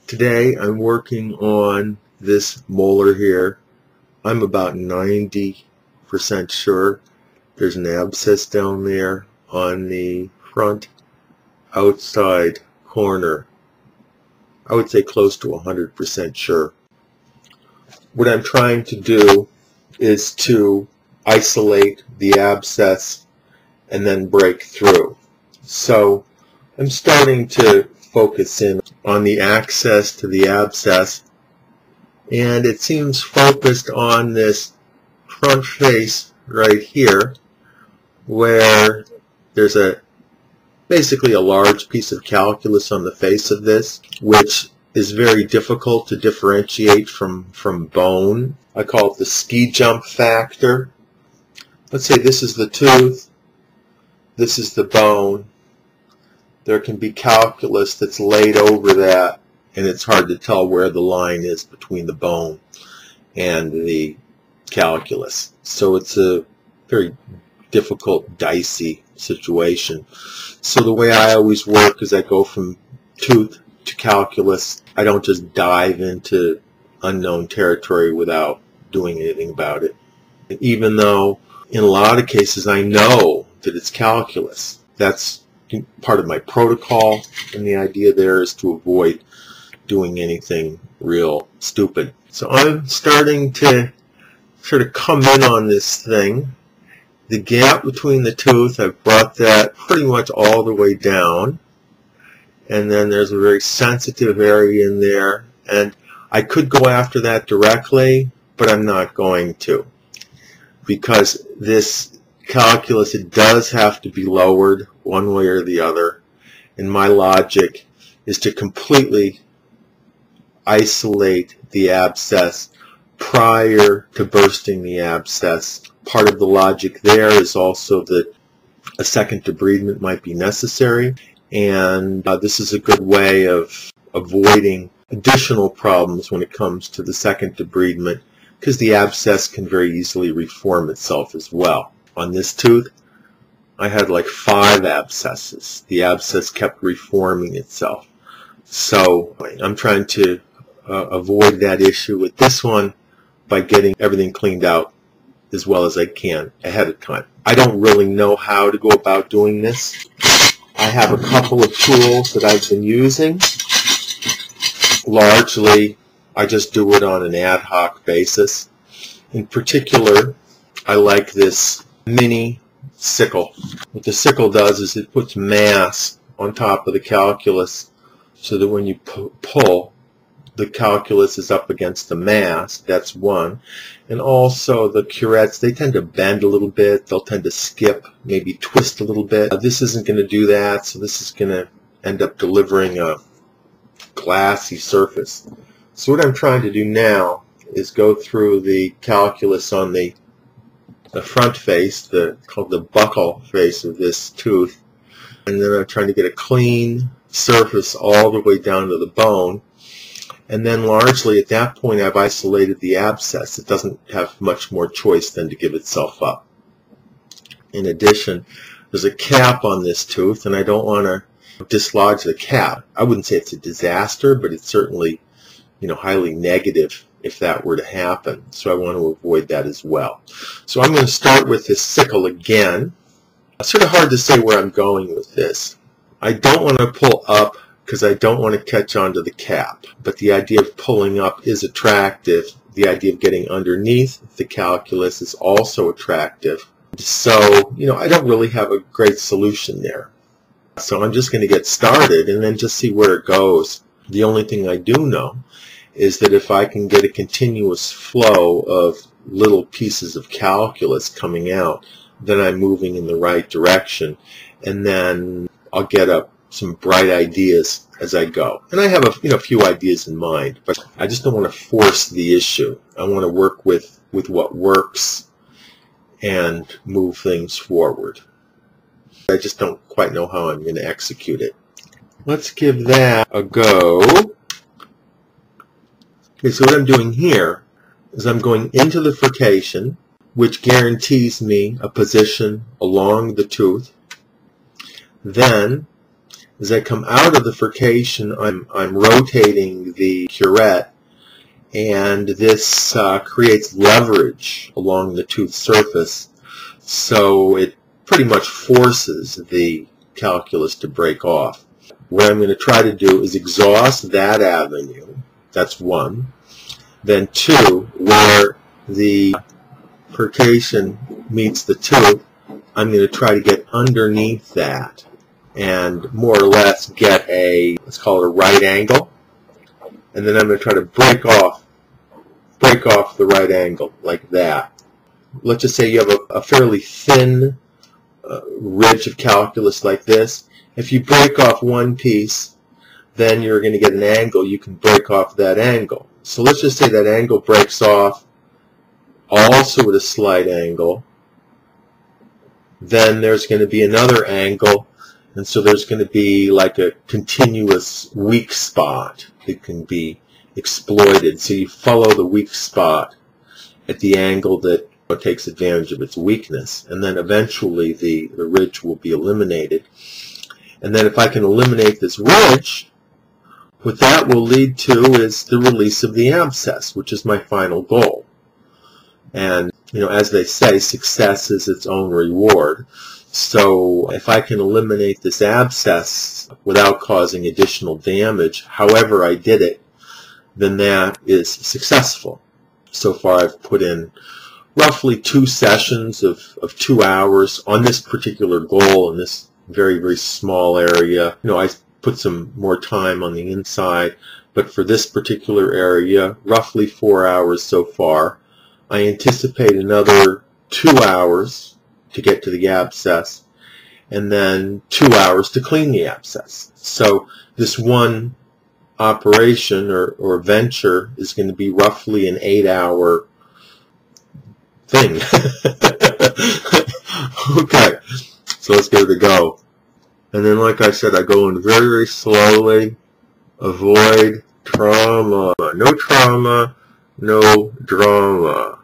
Today I'm working on this molar here. I'm about 90% sure there's an abscess down there on the front outside corner. I would say close to 100% sure. What I'm trying to do is to isolate the abscess and then break through. So I'm starting to focus in on the access to the abscess, and it seems focused on this front face right here, where there's basically a large piece of calculus on the face of this, which is very difficult to differentiate from bone. I call it the ski jump factor. Let's say this is the tooth, this is the bone. There can be calculus that's laid over that, and it's hard to tell where the line is between the bone and the calculus. So it's a very difficult, dicey situation. So the way I always work is I go from tooth to calculus. I don't just dive into unknown territory without doing anything about it. Even though in a lot of cases I know that it's calculus. That's part of my protocol, and the idea there is to avoid doing anything real stupid. So I'm starting to sort of come in on this thing. The gap between the tooth, I've brought that pretty much all the way down, and then there's a very sensitive area in there, and I could go after that directly, but I'm not going to, because this calculus, it does have to be lowered one way or the other, and my logic is to completely isolate the abscess prior to bursting the abscess. Part of the logic there is also that a second debridement might be necessary, and this is a good way of avoiding additional problems when it comes to the second debridement, because the abscess can very easily reform itself as well. On this tooth, I had like 5 abscesses. The abscess kept reforming itself. So I'm trying to avoid that issue with this one by getting everything cleaned out as well as I can ahead of time. I don't really know how to go about doing this. I have a couple of tools that I've been using. Largely, I just do it on an ad hoc basis. In particular, I like this Mini Sickle. What the sickle does is it puts mass on top of the calculus so that when you pull, the calculus is up against the mass. That's one. And also the curettes, they tend to bend a little bit. They'll tend to skip, maybe twist a little bit. This isn't going to do that, so this is going to end up delivering a glassy surface. So what I'm trying to do now is go through the calculus on the front face, called the buccal face of this tooth, and then I'm trying to get a clean surface all the way down to the bone, and then largely at that point I've isolated the abscess. It doesn't have much more choice than to give itself up. In addition, there's a cap on this tooth, and I don't want to dislodge the cap. I wouldn't say it's a disaster, but it's certainly, highly negative if that were to happen. So I want to avoid that as well. So I'm going to start with this sickle again. It's sort of hard to say where I'm going with this. I don't want to pull up because I don't want to catch onto the cap. But the idea of pulling up is attractive. The idea of getting underneath the calculus is also attractive. So, I don't really have a great solution there. So I'm just going to get started and then just see where it goes. The only thing I do know is that if I can get a continuous flow of little pieces of calculus coming out, then I'm moving in the right direction, and then I'll get some bright ideas as I go. And I have a few ideas in mind, but I just don't want to force the issue. I want to work with what works and move things forward. I just don't quite know how I'm going to execute it. Let's give that a go. Okay, so what I'm doing here is I'm going into the furcation, which guarantees me a position along the tooth. Then As I come out of the furcation, I'm rotating the curette, and this creates leverage along the tooth surface, so it pretty much forces the calculus to break off. What I'm going to try to do is exhaust that avenue. That's one. Then two, where the furcation meets the tooth, I'm going to try to get underneath that and more or less get a, let's call it a right angle. And then I'm going to try to break off the right angle like that. Let's just say you have a fairly thin ridge of calculus like this. If you break off one piece, then you're going to get an angle. You can break off that angle. So let's just say that angle breaks off also at a slight angle. Then there's going to be another angle, and so there's going to be like a continuous weak spot that can be exploited. So you follow the weak spot at the angle that takes advantage of its weakness, and then eventually the ridge will be eliminated. And then if I can eliminate this ridge, what that will lead to is the release of the abscess, which is my final goal. And, you know, as they say, success is its own reward. So if I can eliminate this abscess without causing additional damage, however I did it, then that is successful. So far I've put in roughly 2 sessions of 2 hours on this particular goal in this very, very small area. You know, I put some more time on the inside, but for this particular area, roughly 4 hours so far. I anticipate another 2 hours to get to the abscess, and then 2 hours to clean the abscess. So this one operation or venture is going to be roughly an 8-hour thing. Okay, so let's give it a go. And then, like I said, I go in very, very slowly. Avoid trauma. No trauma, no drama.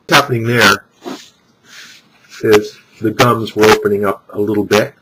What's happening there is the gums were opening up a little bit,